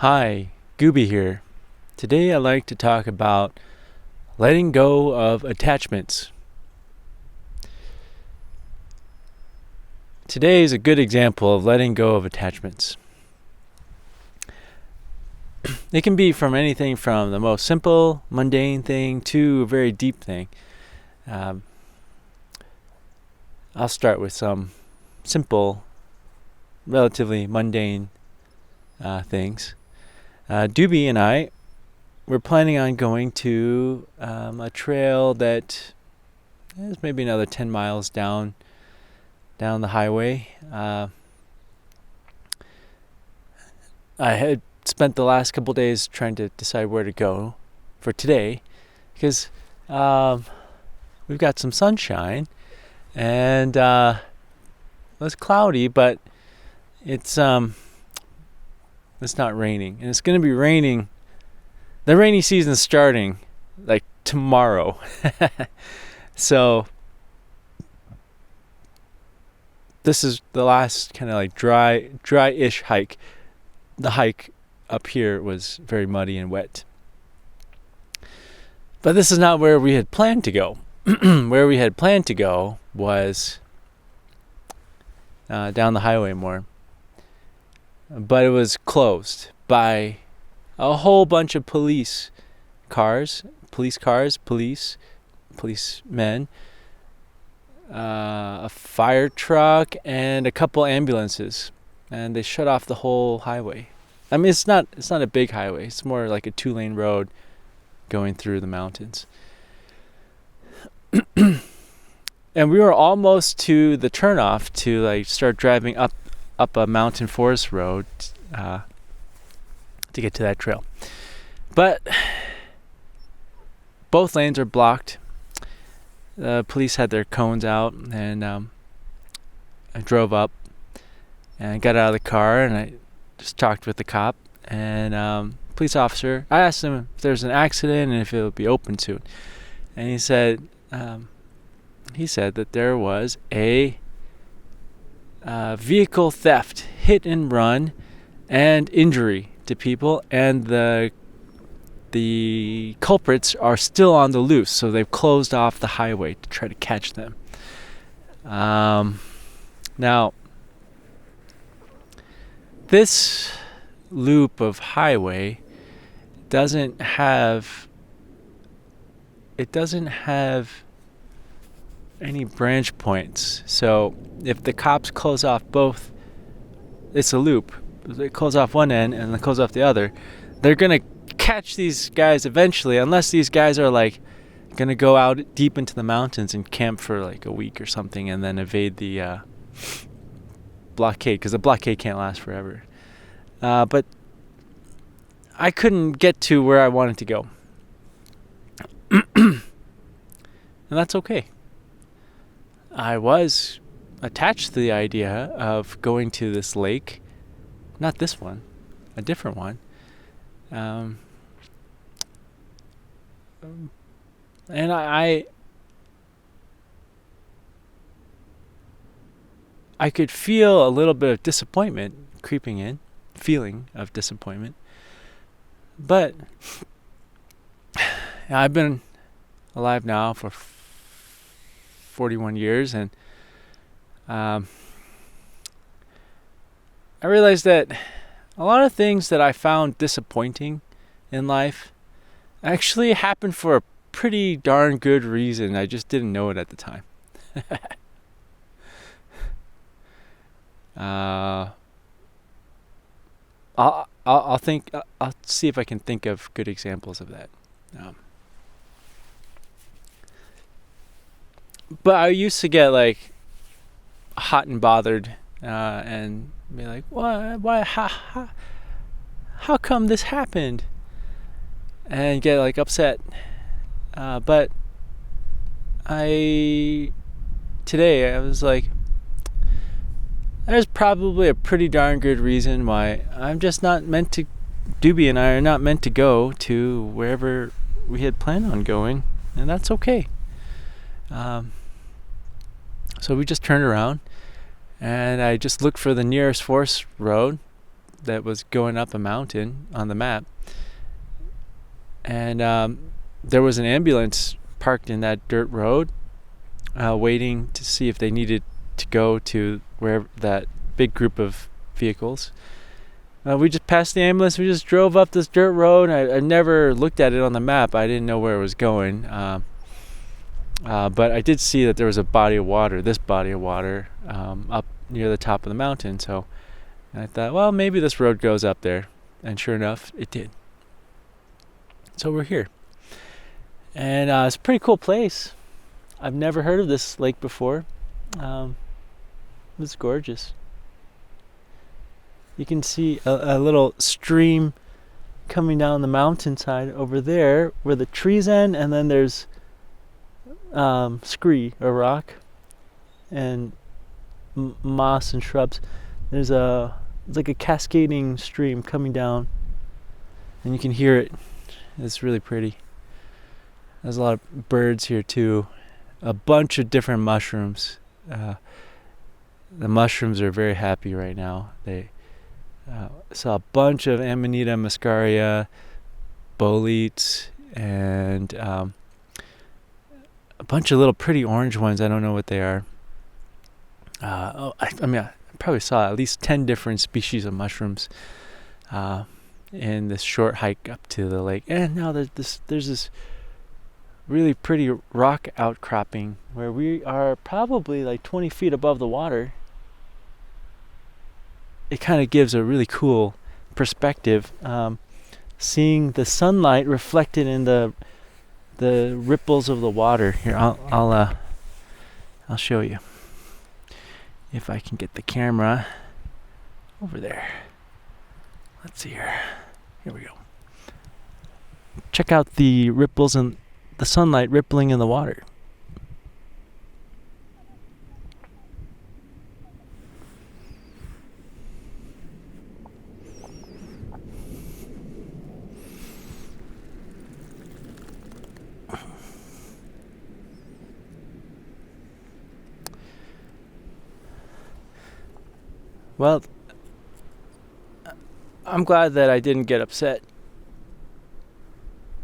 Hi, Gooby here. Today I'd like to talk about letting go of attachments. Today is a good example of letting go of attachments. It can be from anything from the most simple, mundane thing to a very deep thing. I'll start with some simple, relatively mundane things. Doobie and I were planning on going to a trail that is maybe another 10 miles down the highway. I had spent the last couple days trying to decide where to go for today because we've got some sunshine and it's cloudy, but it's not raining, and it's going to be raining. The rainy season's starting like tomorrow. So this is the last kind of like dry-ish hike. The hike up here was very muddy and wet. But this is not where we had planned to go. Where we had planned to go was down the highway more. But it was closed by a whole bunch of policemen, a fire truck, and a couple ambulances, and they shut off the whole highway. I mean, it's not a big highway. It's more like a 2-lane road going through the mountains. And we were almost to the turnoff to like start driving up a mountain forest road to get to that trail. But both lanes are blocked. The police had their cones out, and I drove up and got out of the car, and I just talked with the cop and police officer. I asked him if there's an accident and if it would be open soon, and he said that there was a vehicle theft, hit and run, and injury to people, and the culprits are still on the loose, so they've closed off the highway to try to catch them. Now, this loop of highway doesn't have any branch points. So if the cops close off both, it's a loop. They close off one end and they close off the other. They're gonna catch these guys eventually, unless these guys are like gonna go out deep into the mountains and camp for like a week or something, and then evade the blockade, because the blockade can't last forever. But I couldn't get to where I wanted to go, and that's okay. I was attached to the idea of going to this lake, not this one, a different one. And I could feel a little bit of disappointment creeping in, feeling of disappointment. But I've been alive now for 41 years, and I realized that a lot of things that I found disappointing in life actually happened for a pretty darn good reason. I just didn't know it at the time. I'll see if I can think of good examples of that. But I used to get like hot and bothered and be like, why, how come this happened? And get like upset. But today I was like, there's probably a pretty darn good reason why Doobie and I are not meant to go to wherever we had planned on going, and that's okay. So we just turned around, and I just looked for the nearest forest road that was going up a mountain on the map, and there was an ambulance parked in that dirt road, waiting to see if they needed to go to where that big group of vehicles. We just passed the ambulance. We just drove up this dirt road. I never looked at it on the map. I didn't know where it was going. But I did see that there was a body of water, up near the top of the mountain. So I thought, well, maybe this road goes up there. And sure enough, it did. So we're here. And it's a pretty cool place. I've never heard of this lake before. It's gorgeous. You can see a little stream coming down the mountainside over there where the trees end, and then there's scree or rock and moss and shrubs. It's like a cascading stream coming down, and you can hear it. It's really pretty. There's a lot of birds here too. A bunch of different mushrooms. The mushrooms are very happy right now. They saw a bunch of Amanita muscaria, boletes, and a bunch of little pretty orange ones. I don't know what they are. I probably saw at least 10 different species of mushrooms in this short hike up to the lake. And now there's this really pretty rock outcropping where we are probably like 20 feet above the water. It kind of gives a really cool perspective, seeing the sunlight reflected in the ripples of the water. Here, I'll show you if I can get the camera over there. Let's see here. Here we go. Check out the ripples and the sunlight rippling in the water. Well, I'm glad that I didn't get upset,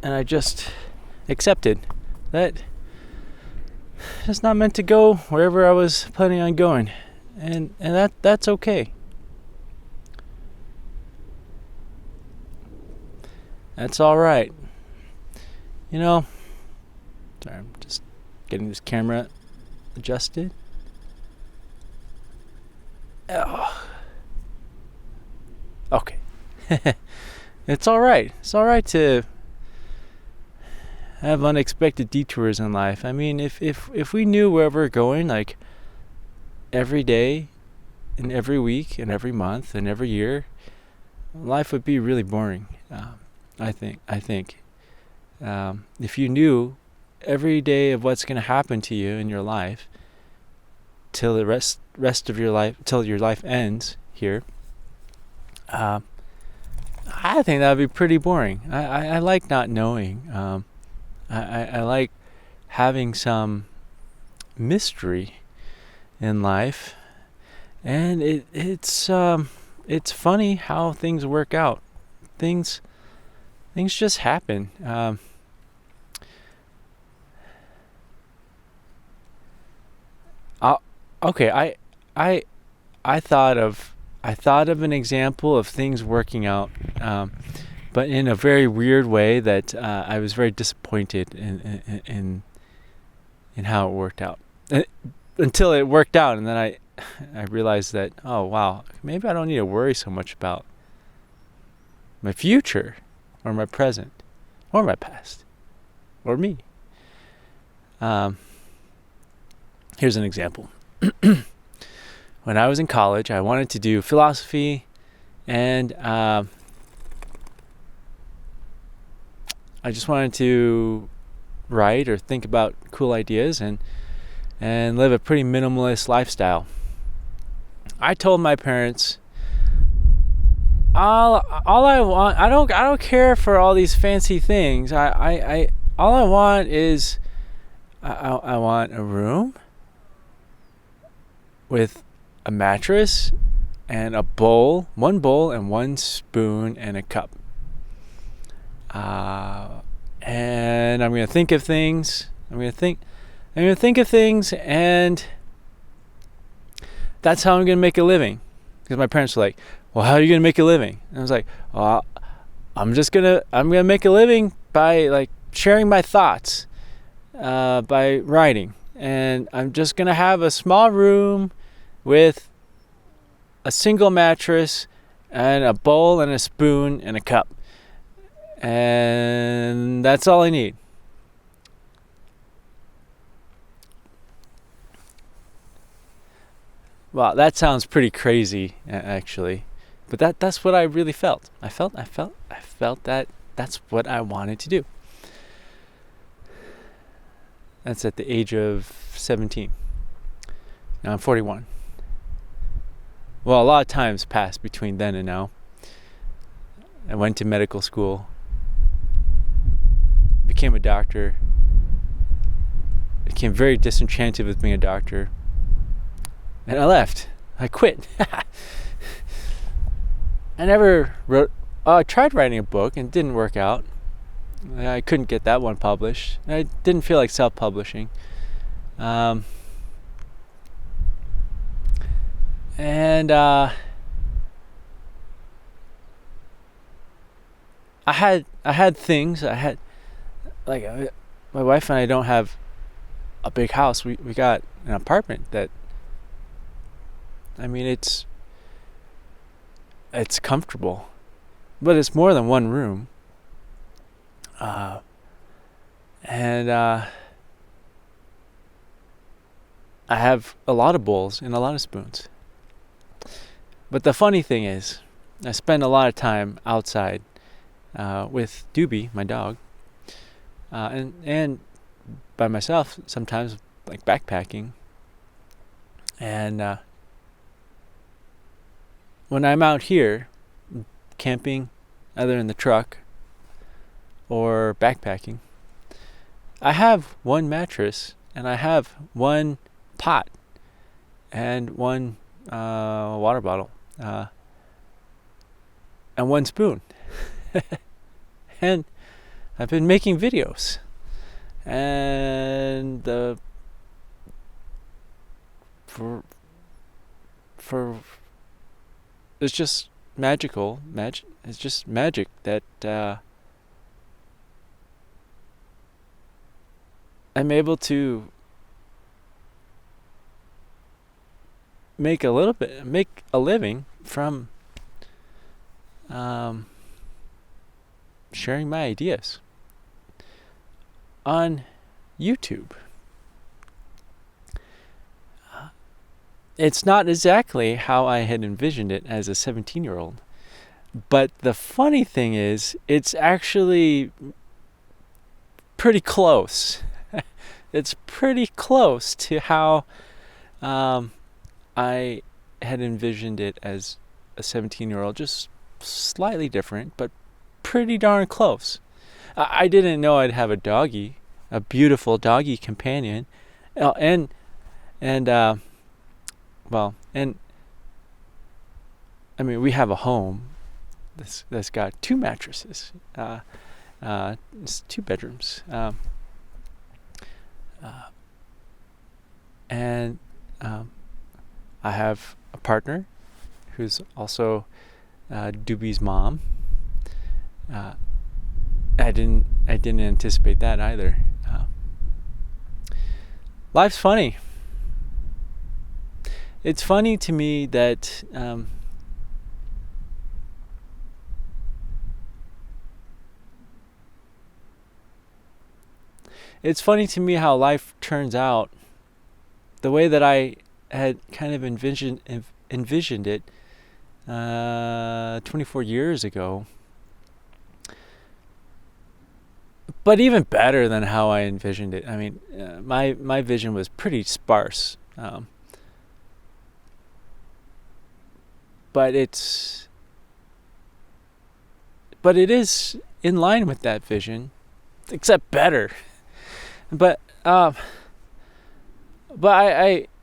and I just accepted that it's not meant to go wherever I was planning on going, and that's okay. That's all right. You know, sorry, I'm just getting this camera adjusted. Oh. Okay. It's all right. It's all right to have unexpected detours in life. I mean, if we knew where we're going, like every day and every week and every month and every year, life would be really boring. I think if you knew every day of what's going to happen to you in your life till the rest of your life, till your life ends here, I think that would be pretty boring. I like not knowing. I like having some mystery in life, and it's funny how things work out. Things just happen. Okay, I thought of an example of things working out, but in a very weird way that I was very disappointed in how it worked out. Until it worked out, and then I realized that, oh wow, maybe I don't need to worry so much about my future or my present or my past or me. Here's an example. When I was in college, I wanted to do philosophy, and I just wanted to write or think about cool ideas and live a pretty minimalist lifestyle. I told my parents, all I want, I don't care for all these fancy things. I all I want is I want a room with a mattress and a bowl, one bowl and one spoon and a cup. And I'm going to think of things. I'm going to think of things, and that's how I'm going to make a living. Because my parents were like, well, how are you going to make a living? And I was like, well, I'm going to make a living by like sharing my thoughts, by writing. And I'm just going to have a small room with a single mattress and a bowl and a spoon and a cup. And that's all I need. Wow, that sounds pretty crazy, actually. But that's what I really felt. I felt that that's what I wanted to do. That's at the age of 17. Now I'm 41. Well, a lot of time's passed between then and now. I went to medical school, became a doctor, became very disenchanted with being a doctor, and I left. I quit. I never wrote. I tried writing a book and it didn't work out. I couldn't get that one published. I didn't feel like self-publishing. And I had things. I had like my wife and I don't have a big house. We got an apartment that, I mean, it's comfortable, but it's more than one room. And I have a lot of bowls and a lot of spoons. But the funny thing is, I spend a lot of time outside with Doobie, my dog, and by myself sometimes, like backpacking. And when I'm out here camping, either in the truck or backpacking, I have one mattress and I have one pot and one water bottle and one spoon. And I've been making videos, and for it's just magical. It's just magic that I'm able to make a living from sharing my ideas on YouTube. It's not exactly how I had envisioned it as a 17-year-old, but the funny thing is, it's actually pretty close. It's pretty close to how I had envisioned it as a 17-year-old, just slightly different, but pretty darn close. I didn't know I'd have a doggy, a beautiful doggy companion, and I mean, we have a home that's got 2 mattresses. It's 2 bedrooms. And I have a partner who's also Doobie's mom. I didn't anticipate that either. Life's funny. It's funny to me that it's funny to me how life turns out the way that I had kind of envisioned it 24 years ago. But even better than how I envisioned it. I mean, my vision was pretty sparse. But it is in line with that vision, except better. But I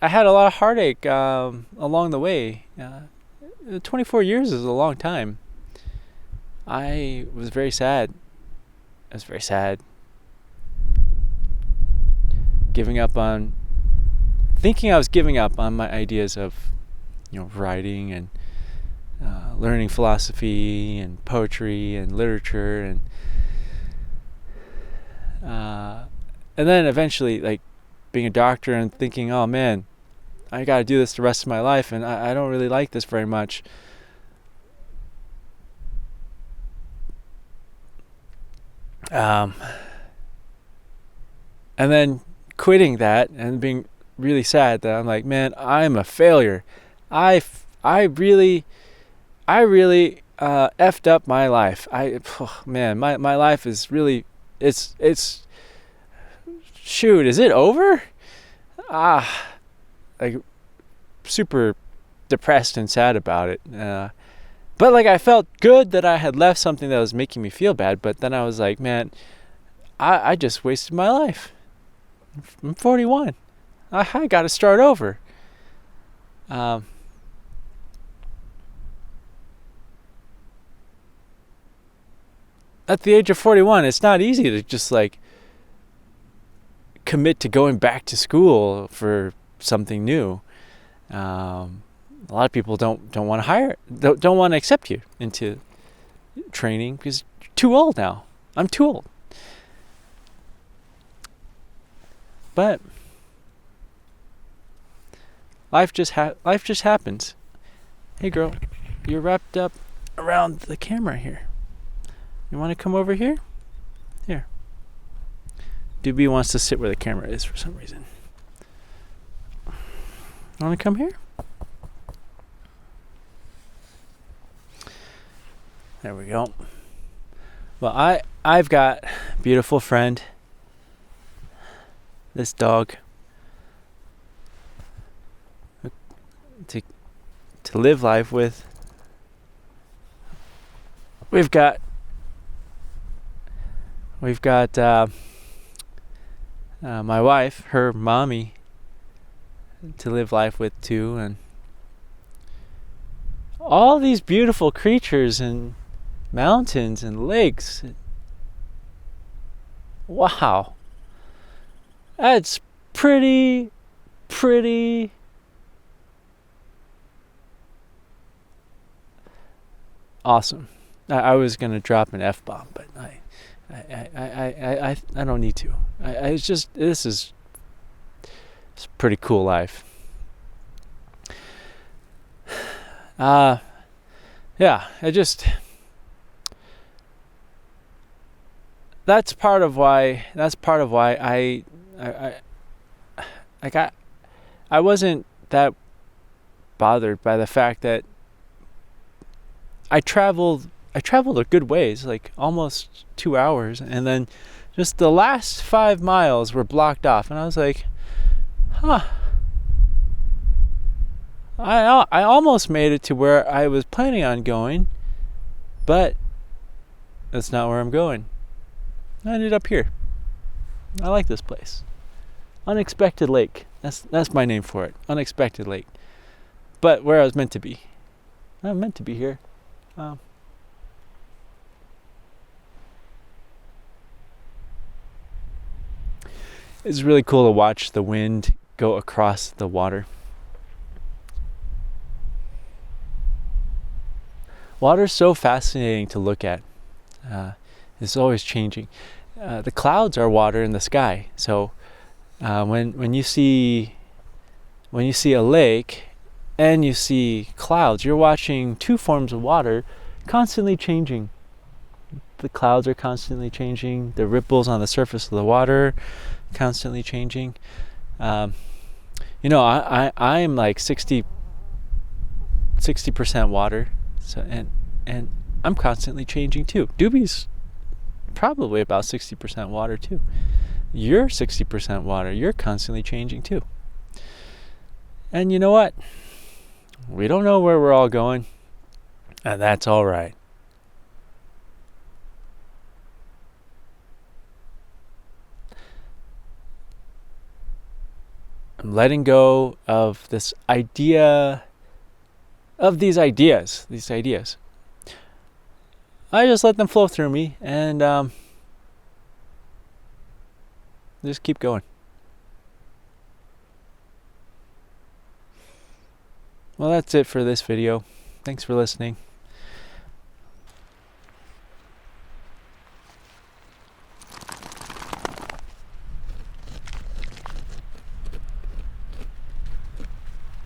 had a lot of heartache along the way. 24 years is a long time. I was very sad. I was very sad. Thinking I was giving up on my ideas of, writing and learning philosophy and poetry and literature and then eventually, like, being a doctor and thinking, oh man, I got to do this the rest of my life, and I don't really like this very much. And then quitting that and being really sad that I'm like, man, I'm a failure. I really effed up my life. My life is really, it's shoot, is it over? Like, super depressed and sad about it. But like, I felt good that I had left something that was making me feel bad, but then I was like, man, I just wasted my life. I'm 41. I got to start over. At the age of 41, it's not easy to just like commit to going back to school for something new. A lot of people don't want to don't want to accept you into training because you're too old now. I'm too old. But life just happens. Hey girl, you're wrapped up around the camera here. You want to come over here? Here. Doobie wants to sit where the camera is for some reason. Want to come here? There we go. Well, I've got a beautiful friend. This dog. To live life with. We've got my wife, her mommy, to live life with too, and all these beautiful creatures and mountains and lakes. Wow. That's pretty awesome. I was gonna drop an F-bomb, but I don't need to. It's a pretty cool life. Yeah, that's part of why I wasn't that bothered by the fact that I traveled a good ways, like almost 2 hours, and then just the last 5 miles were blocked off, and I was like, I almost made it to where I was planning on going, but that's not where I'm going. I ended up here. I like this place. Unexpected Lake. That's my name for it. Unexpected Lake. But where I was meant to be. I'm meant to be here. It's really cool to watch the wind go across the water. Water's so fascinating to look at. It's always changing. The clouds are water in the sky. So when you see a lake and you see clouds, you're watching two forms of water constantly changing. The clouds are constantly changing. The ripples on the surface of the water constantly changing. I'm like 60% water. So and I'm constantly changing too. Doobie's probably about 60% water too. You're 60% water. You're constantly changing too. And you know what? We don't know where we're all going, and that's all right. I'm letting go of this idea of these ideas. I just let them flow through me and just keep going. Well, that's it for this video. Thanks for listening.